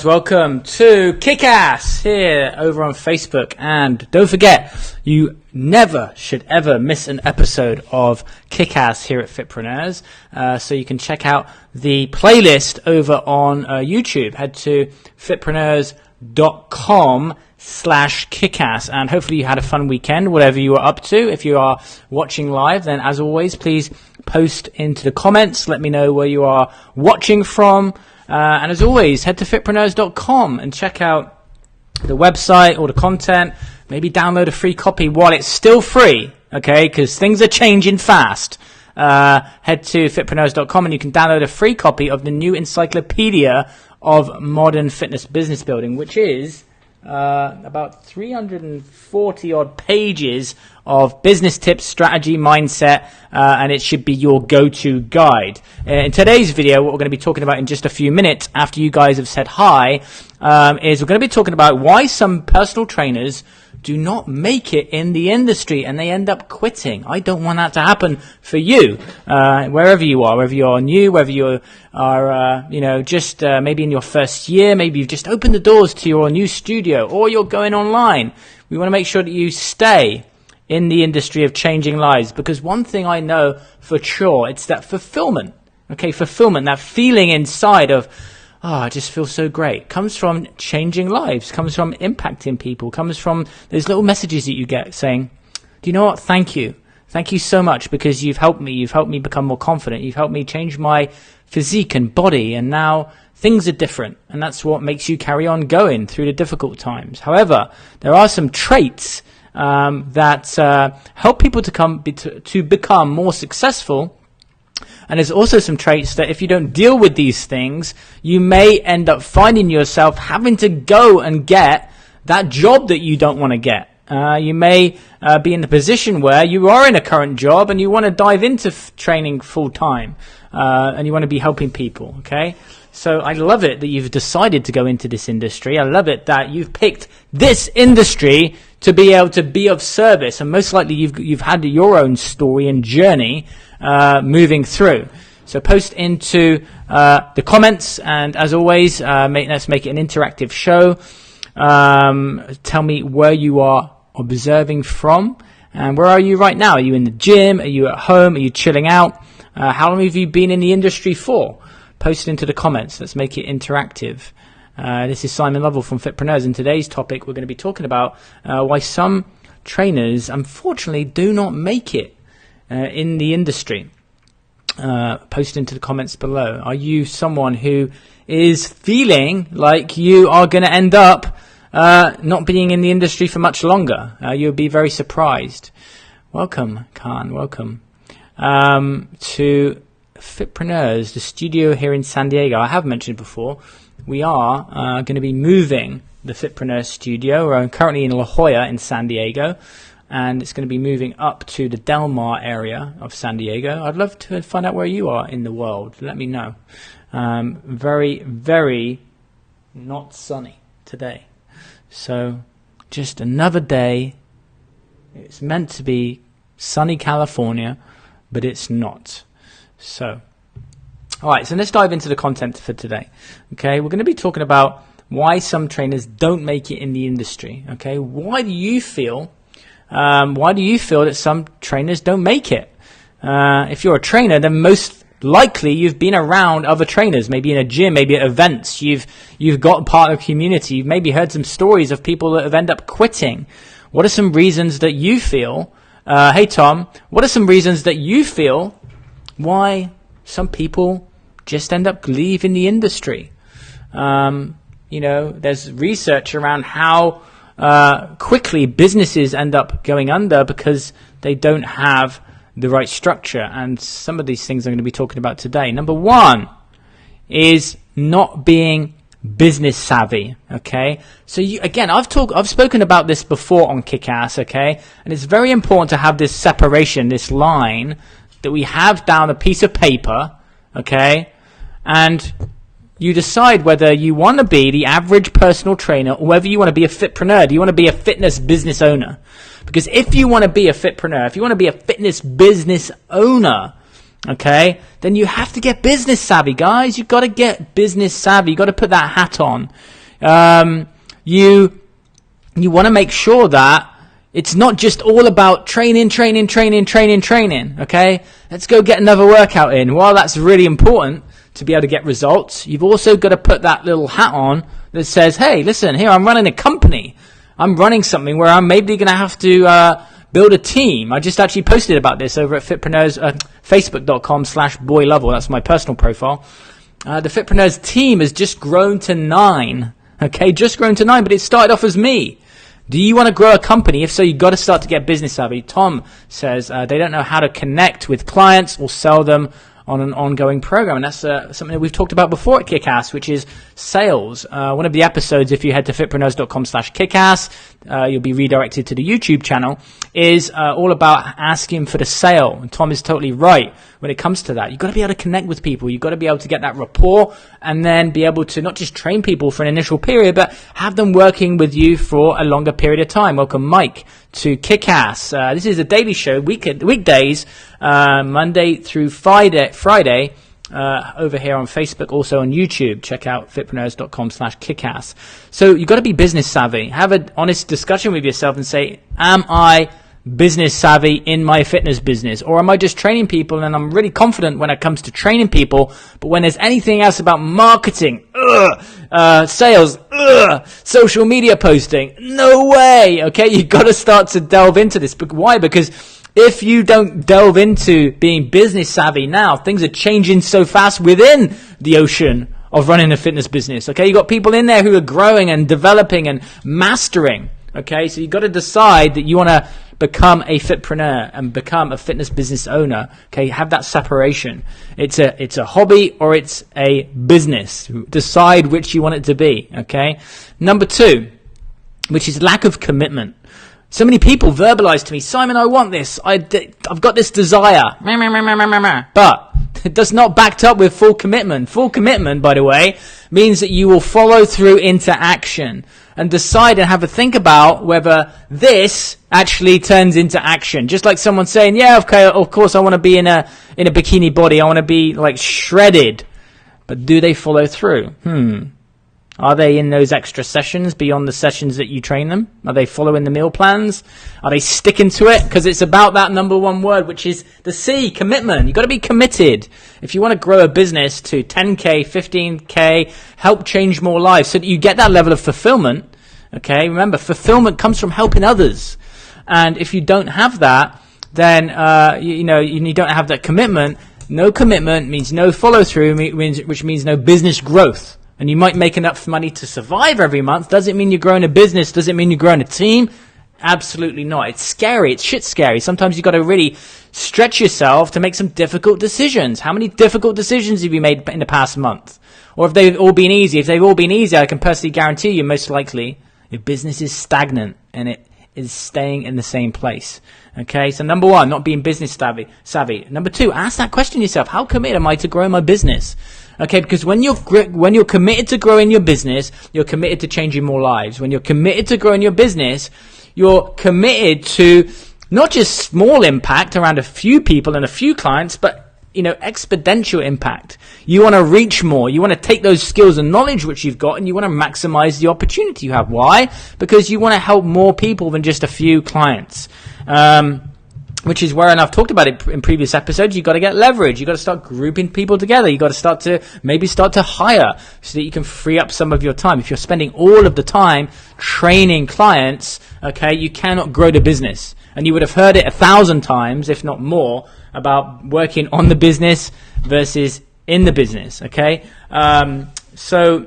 Welcome to Kick-Ass here over on Facebook, and don't forget, you never should ever miss an episode of Kick-Ass here at Fitpreneurs, so you can check out the playlist over on YouTube. Head to fitpreneurs.com/kickass, and hopefully you had a fun weekend, whatever you were up to. If you are watching live, then as always, please post into the comments, let me know where you are watching from. And as always, head to fitpreneurs.com and check out the website, all the content. Maybe download a free copy while it's still free, okay? Because things are changing fast. Head to fitpreneurs.com and you can download a free copy of the new encyclopedia of modern fitness business building, which is about 340 odd pages of business tips, strategy, mindset, and it should be your go-to guide. In today's video, what we're going to be talking about in just a few minutes after you guys have said hi, is we're going to be talking about why some personal trainers do not make it in the industry and they end up quitting. I don't want that to happen for you, wherever you are, whether you're new, whether you are, just maybe in your first year, maybe you've just opened the doors to your new studio, or you're going online. We want to make sure that you stay in the industry of changing lives, because one thing I know for sure, it's that fulfillment, that feeling inside of, I just feel so great, comes from changing lives, comes from impacting people, comes from those little messages that you get saying, do you know what, thank you so much, because you've helped me become more confident, you've helped me change my physique and body, and now things are different, and that's what makes you carry on going through the difficult times. However, there are some traits that help people to become more successful. And there's also some traits that if you don't deal with these things, you may end up finding yourself having to go and get that job that you don't want to get. You may be in the position where you are in a current job and you want to dive into training full time, and you want to be helping people, okay? So I love it that you've decided to go into this industry. I love it that you've picked this industry to be able to be of service, and most likely you've had your own story and journey moving through. So post into the comments, and as always, let's make it an interactive show. Tell me where you are observing from, and where are you right now? Are you in the gym? Are you at home? Are you chilling out? How long have you been in the industry for? Post into the comments. Let's make it interactive. This is Simon Lovell from Fitpreneurs, and today's topic we're going to be talking about why some trainers unfortunately do not make it in the industry. Post into the comments below. Are you someone who is feeling like you are going to end up not being in the industry for much longer? You'll be very surprised. Welcome, Khan. Welcome to Fitpreneurs, the studio here in San Diego. I have mentioned before, we are going to be moving the Fitpreneurs studio. We're currently in La Jolla in San Diego, and it's going to be moving up to the Del Mar area of San Diego. I'd love to find out where you are in the world. Let me know. Very, very not sunny today. So just another day. It's meant to be sunny California, but it's not. So, all right, so let's dive into the content for today. Okay, we're going to be talking about why some trainers don't make it in the industry. Okay, why do you feel that some trainers don't make it? If you're a trainer, then most likely you've been around other trainers, maybe in a gym, maybe at events. You've got part of a community. You've maybe heard some stories of people that have ended up quitting. What are some reasons that you feel? Hey Tom, what are some reasons that you feel why some people just end up leaving the industry? There's research around how quickly businesses end up going under because they don't have the right structure. And some of these things I'm going to be talking about today. Number one is not being business savvy. Okay, so I've spoken about this before on Kick-Ass. Okay, and it's very important to have this separation, this line that we have down a piece of paper, okay, and you decide whether you want to be the average personal trainer or whether you want to be a fitpreneur. Do you want to be a fitness business owner? Because if you want to be a fitpreneur, if you want to be a fitness business owner, okay, then you have to get business savvy, guys. You've got to get business savvy. You've got to put that hat on. You want to make sure that it's not just all about training, okay? Let's go get another workout in. While that's really important to be able to get results, you've also got to put that little hat on that says, hey, listen, here, I'm running a company. I'm running something where I'm maybe going to have to build a team. I just actually posted about this over at Fitpreneurs, facebook.com/boylovell. That's my personal profile. The Fitpreneurs team has just grown to 9. Okay, just grown to 9, but it started off as me. Do you want to grow a company? If so, you've got to start to get business savvy. Tom says they don't know how to connect with clients or sell them on an ongoing program. And that's something that we've talked about before at Kickass, which is sales. One of the episodes, if you head to fitpreneurs.com/kickass, you'll be redirected to the YouTube channel, is all about asking for the sale. And Tom is totally right when it comes to that. You've got to be able to connect with people. You've got to be able to get that rapport and then be able to not just train people for an initial period, but have them working with you for a longer period of time. Welcome, Mike, to Kickass. This is a daily show, weekdays, Monday through Friday, over here on Facebook, also on YouTube. Check out fitpreneurs.com/kickass. So you've got to be business savvy. Have an honest discussion with yourself and say, am I business savvy in my fitness business? Or am I just training people and I'm really confident when it comes to training people, but when there's anything else about marketing, sales, social media posting, no way. Okay, you've got to start to delve into this. But why? Because if you don't delve into being business savvy now, things are changing so fast within the ocean of running a fitness business. Okay, you've got people in there who are growing and developing and mastering. Okay, so you've got to decide that you want to become a fitpreneur and become a fitness business owner. Okay, have that separation. It's a hobby or it's a business. Decide which you want it to be. Okay, number 2, which is lack of commitment. So many people verbalize to me, Simon, I want this. I've got this desire. But it does not backed up with full commitment. Full commitment, by the way, means that you will follow through into action and decide and have a think about whether this actually turns into action. Just like someone saying, yeah, okay, of course I want to be in a bikini body. I want to be like shredded. But do they follow through? Are they in those extra sessions beyond the sessions that you train them? Are they following the meal plans? Are they sticking to it? Because it's about that number 1 word, which is the C, commitment. You've got to be committed. If you want to grow a business to 10K, 15K, help change more lives so that you get that level of fulfillment. Okay, remember, fulfillment comes from helping others. And if you don't have that, then you don't have that commitment. No commitment means no follow through, which means no business growth. And you might make enough money to survive every month. Does it mean you're growing a business? Does it mean you're growing a team? Absolutely not. It's scary. It's shit scary. Sometimes you've got to really stretch yourself to make some difficult decisions. How many difficult decisions have you made in the past month? Or if they've all been easy? If they've all been easy, I can personally guarantee you most likely your business is stagnant and it is staying in the same place. Okay, so number 1, not being business savvy. Number 2, ask that question yourself. How committed am I to grow my business? Okay, because when you're committed to growing your business, you're committed to changing more lives. When you're committed to growing your business, you're committed to not just small impact around a few people and a few clients, but exponential impact. You want to reach more. You want to take those skills and knowledge which you've got and you want to maximize the opportunity you have. Why? Because you want to help more people than just a few clients. Which is where, and I've talked about it in previous episodes, you've got to get leverage. You've got to start grouping people together. You've got to start to hire so that you can free up some of your time. If you're spending all of the time training clients, okay, you cannot grow the business. And you would have heard it 1,000 times, if not more, about working on the business versus in the business, okay? So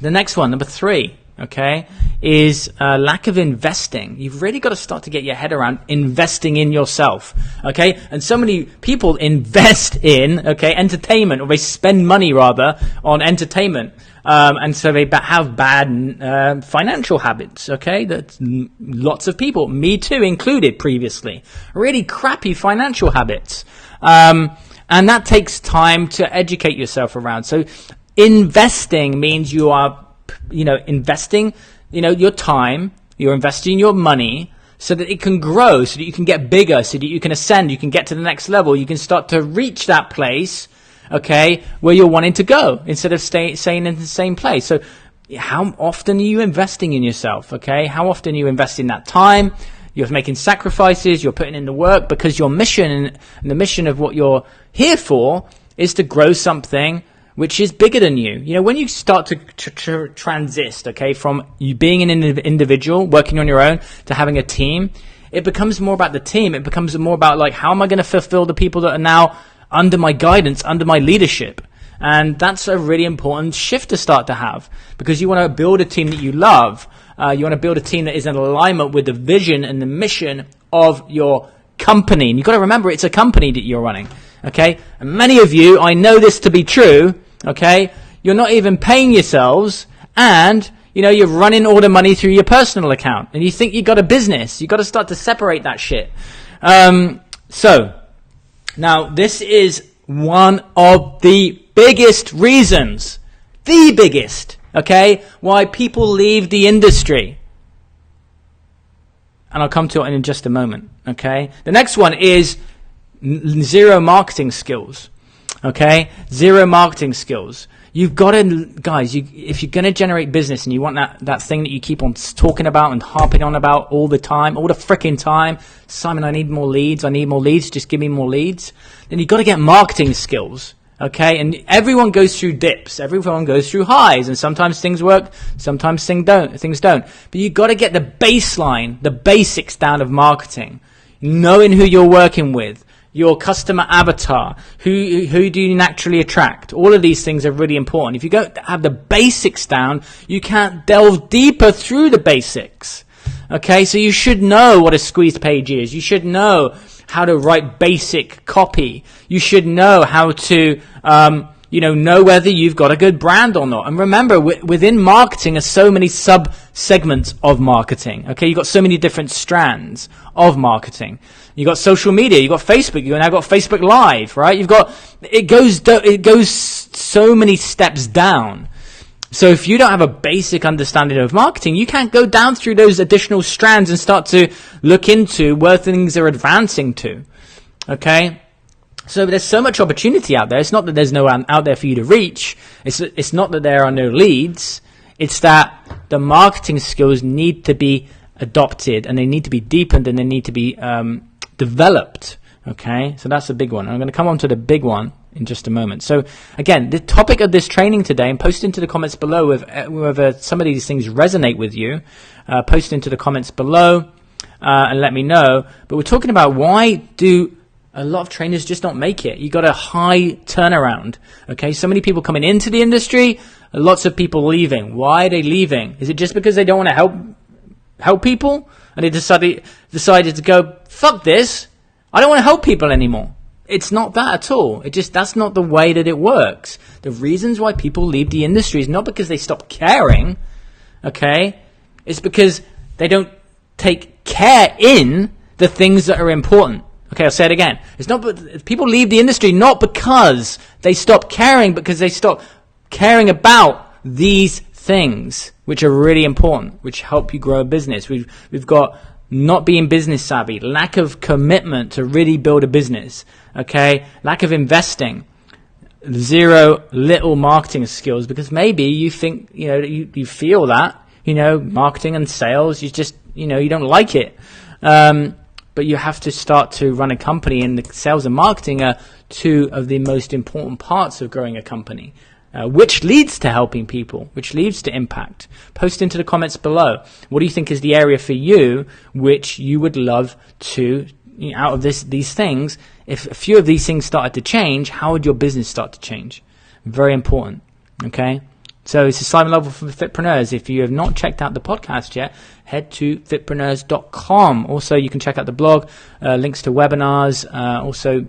the next one, number 3, okay, is lack of investing. You've really got to start to get your head around investing in yourself, okay? And so many people invest in, okay, entertainment, or they spend money rather on entertainment. And so they have bad financial habits, okay? That's lots of people, me too included previously, really crappy financial habits. And that takes time to educate yourself around. So investing means you are investing, your time, you're investing your money so that it can grow, so that you can get bigger, so that you can ascend, you can get to the next level, you can start to reach that place, okay, where you're wanting to go, instead of staying in the same place. So how often are you investing in yourself, okay? How often are you investing that time? You're making sacrifices, you're putting in the work, because your mission and the mission of what you're here for is to grow something which is bigger than you. You know, when you start to transist, okay, from you being an individual, working on your own, to having a team, it becomes more about the team. It becomes more about, like, how am I going to fulfill the people that are now under my guidance, under my leadership? And that's a really important shift to start to have, because you want to build a team that you love. You want to build a team that is in alignment with the vision and the mission of your company. And you've got to remember, it's a company that you're running, okay? And many of you, I know this to be true, okay? You're not even paying yourselves, and, you know, you're running all the money through your personal account, and you think you've got a business. You've got to start to separate that shit. So, now, this is one of the biggest reasons, the biggest, okay, why people leave the industry. And I'll come to it in just a moment, okay? The next one is zero marketing skills, okay? Zero marketing skills. You've got to, guys, if you're going to generate business and you want that thing that you keep on talking about and harping on about all the time, all the freaking time, Simon, I need more leads, just give me more leads, then you've got to get marketing skills, okay? And everyone goes through dips, everyone goes through highs, and sometimes things work, sometimes things don't. But you've got to get the baseline, the basics down of marketing, knowing who you're working with, your customer avatar, who do you naturally attract. All of these things are really important. If you don't have the basics down, you can't delve deeper through the basics. Okay, so you should know what a squeeze page is. You should know how to write basic copy. You should know how to, know whether you've got a good brand or not. And remember, within marketing are so many sub-segments of marketing. Okay, you've got so many different strands of marketing. You got social media, you got Facebook, you now got Facebook Live, right? It goes so many steps down. So if you don't have a basic understanding of marketing, you can't go down through those additional strands and start to look into where things are advancing to. Okay? So there's so much opportunity out there. It's not that there's no one out there for you to reach. It's not that there are no leads. It's that the marketing skills need to be adopted, and they need to be deepened, and they need to be developed. Okay, so that's the big one. I'm going to come on to the big one in just a moment. So again, the topic of this training today, and post into the comments below whether some of these things resonate with you. Post into the comments below and let me know. But we're talking about, why do a lot of trainers just not make it? You got a high turnaround. Okay, so many people coming into the industry, lots of people leaving. Why are they leaving? Is it just because they don't want to help people, and they decided to go, fuck this, I don't want to help people anymore? It's not that at all. That's not the way that it works. The reasons why people leave the industry is not because they stop caring, okay? It's because they don't take care in the things that are important. Okay, I'll say it again. People leave the industry not because they stop caring, because they stop caring about these things which are really important, which help you grow a business. We've got not being business savvy, lack of commitment to really build a business, okay? Lack of investing, little marketing skills, because maybe you think, you feel that, marketing and sales, you just, you don't like it. But you have to start to run a company, and the sales and marketing are two of the most important parts of growing a company. Which leads to helping people, which leads to impact. Post into the comments below. What do you think is the area for you which you would love to, out of these things, if a few of these things started to change, how would your business start to change? Very important, okay? So this is Simon Lovell from Fitpreneurs. If you have not checked out the podcast yet, head to fitpreneurs.com. Also, you can check out the blog, links to webinars, also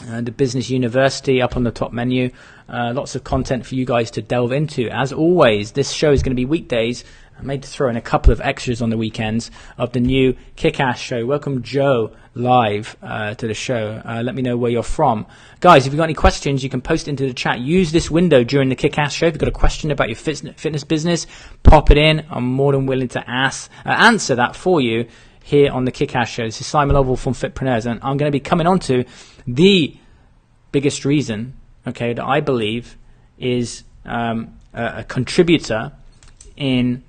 the Business University up on the top menu. Lots of content for you guys to delve into. As always, this show is going to be weekdays. I made to throw in a couple of extras on the weekends of the new Kick-Ass show. Welcome Joe live to the show. Let me know where you're from. Guys, if you've got any questions, you can post into the chat. Use this window during the Kick-Ass show. If you've got a question about your fitness business, pop it in. I'm more than willing to answer that for you. here on the Kick-Ass Show. This is Simon Lovell from Fitpreneurs, and I'm going to be coming on to the biggest reason, okay, that I believe is a contributor in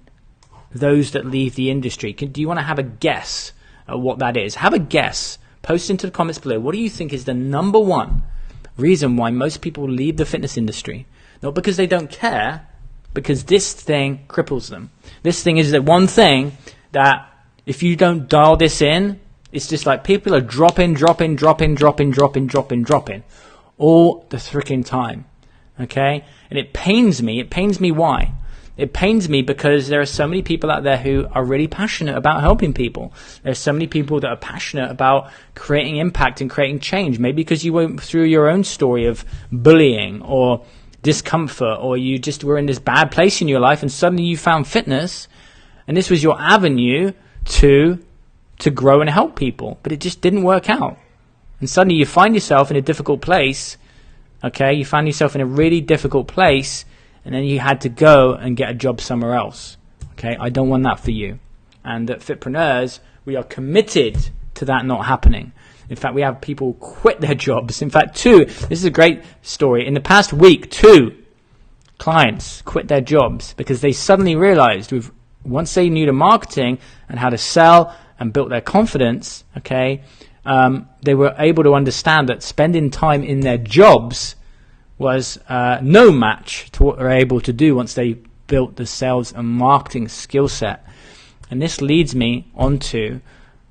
those that leave the industry. Do you want to have a guess at what that is? Have a guess. Post into the comments below. What do you think is the number one reason why most people leave the fitness industry? Not because they don't care, because this thing cripples them. This thing is the one thing that if you don't dial this in, it's just like people are dropping all the freaking time. Okay? And it pains me. It pains me why? It pains me because there are so many people out there who are really passionate about helping people. There's so many people that are passionate about creating impact and creating change. Maybe because you went through your own story of bullying or discomfort, or you just were in this bad place in your life and suddenly you found fitness and this was your avenue to grow and help people, but it just didn't work out. And suddenly you find yourself in a difficult place. Okay, you found yourself in a really difficult place, and then you had to go and get a job somewhere else. Okay, I don't want that for you. And at Fitpreneurs, we are committed to that not happening. In fact, we have people quit their jobs. In fact, this is a great story. In the past week, 2 clients quit their jobs because they suddenly realized once they knew the marketing and how to sell and built their confidence, okay, they were able to understand that spending time in their jobs was no match to what they're able to do once they built the sales and marketing skill set. And this leads me on to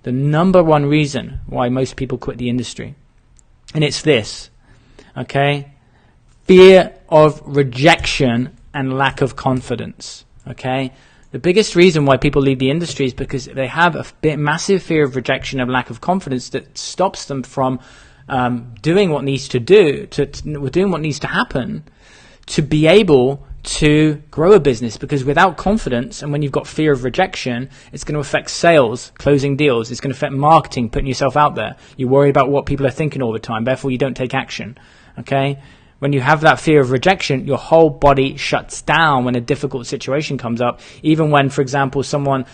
the number one reason why most people quit the industry. And it's this, okay? Fear of rejection and lack of confidence, okay? The biggest reason why people leave the industry is because they have a massive fear of rejection and lack of confidence that stops them from doing what needs to do, doing what needs to happen to be able to grow a business. Because without confidence, and when you've got fear of rejection, it's going to affect sales, closing deals. It's going to affect marketing, putting yourself out there. You're worried about what people are thinking all the time. Therefore, you don't take action. Okay? When you have that fear of rejection, your whole body shuts down when a difficult situation comes up. Even when, for example, someone,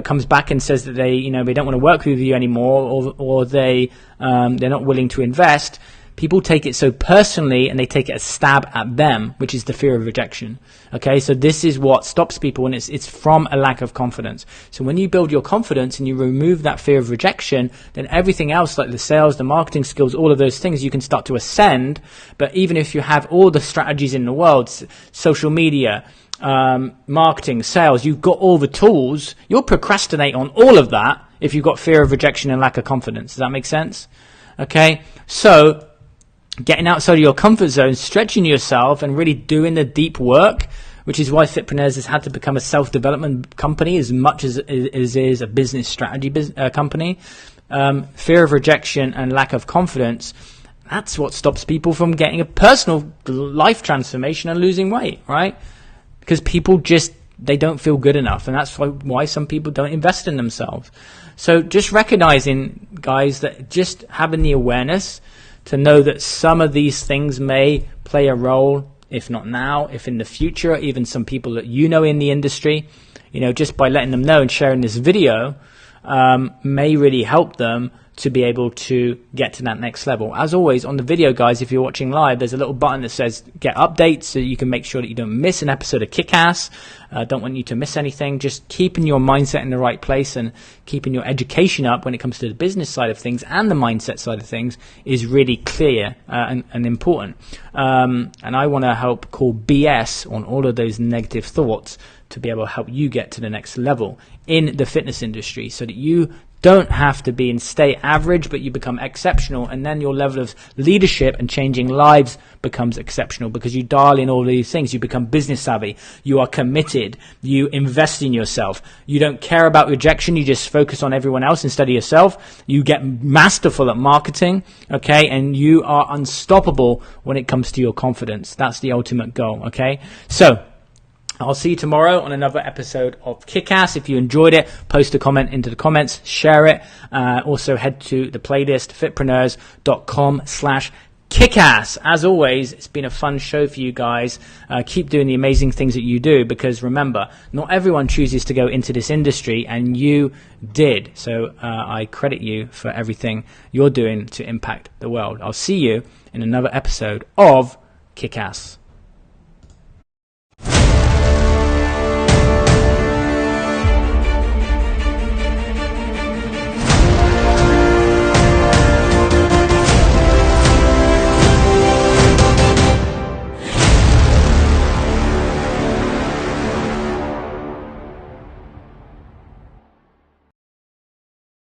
comes back and says that they don't want to work with you anymore, or they're not willing to invest. People take it so personally, and they take it a stab at them, which is the fear of rejection. Okay, so this is what stops people, and it's from a lack of confidence. So when you build your confidence and you remove that fear of rejection, then everything else, like the sales, the marketing skills, all of those things, you can start to ascend. But even if you have all the strategies in the world, social media, marketing, sales, you've got all the tools, you'll procrastinate on all of that if you've got fear of rejection and lack of confidence. Does that make sense? Okay, so getting outside of your comfort zone, stretching yourself, and really doing the deep work, which is why Fitpreneurs has had to become a self-development company as much as it is a business strategy company. Fear of rejection and lack of confidence, that's what stops people from getting a personal life transformation and losing weight, right? Because people they don't feel good enough, and that's why some people don't invest in themselves. So just recognizing, guys, that just having the awareness to know that some of these things may play a role, if not now, if in the future, even some people that in the industry, just by letting them know and sharing this video, may really help them to be able to get to that next level. As always, on the video, guys, if you're watching live, there's a little button that says get updates, so you can make sure that you don't miss an episode of Kick-Ass. Don't want you to miss anything. Just keeping your mindset in the right place and keeping your education up when it comes to the business side of things and the mindset side of things is really clear and important. And I want to help call BS on all of those negative thoughts to be able to help you get to the next level in the fitness industry, so that you don't have to be and stay average, but you become exceptional, and then your level of leadership and changing lives becomes exceptional because you dial in all these things. You become business savvy. You are committed. You invest in yourself. You don't care about rejection. You just focus on everyone else instead of yourself. You get masterful at marketing, okay? And you are unstoppable when it comes to your confidence. That's the ultimate goal, okay? So I'll see you tomorrow on another episode of Kick-Ass. If you enjoyed it, post a comment into the comments, share it. Also head to the playlist, fitpreneurs.com/Kick-Ass. kick-ass. As always, it's been a fun show for you guys. Keep doing the amazing things that you do, because remember, not everyone chooses to go into this industry, and you did. So I credit you for everything you're doing to impact the world. I'll see you in another episode of Kick-Ass.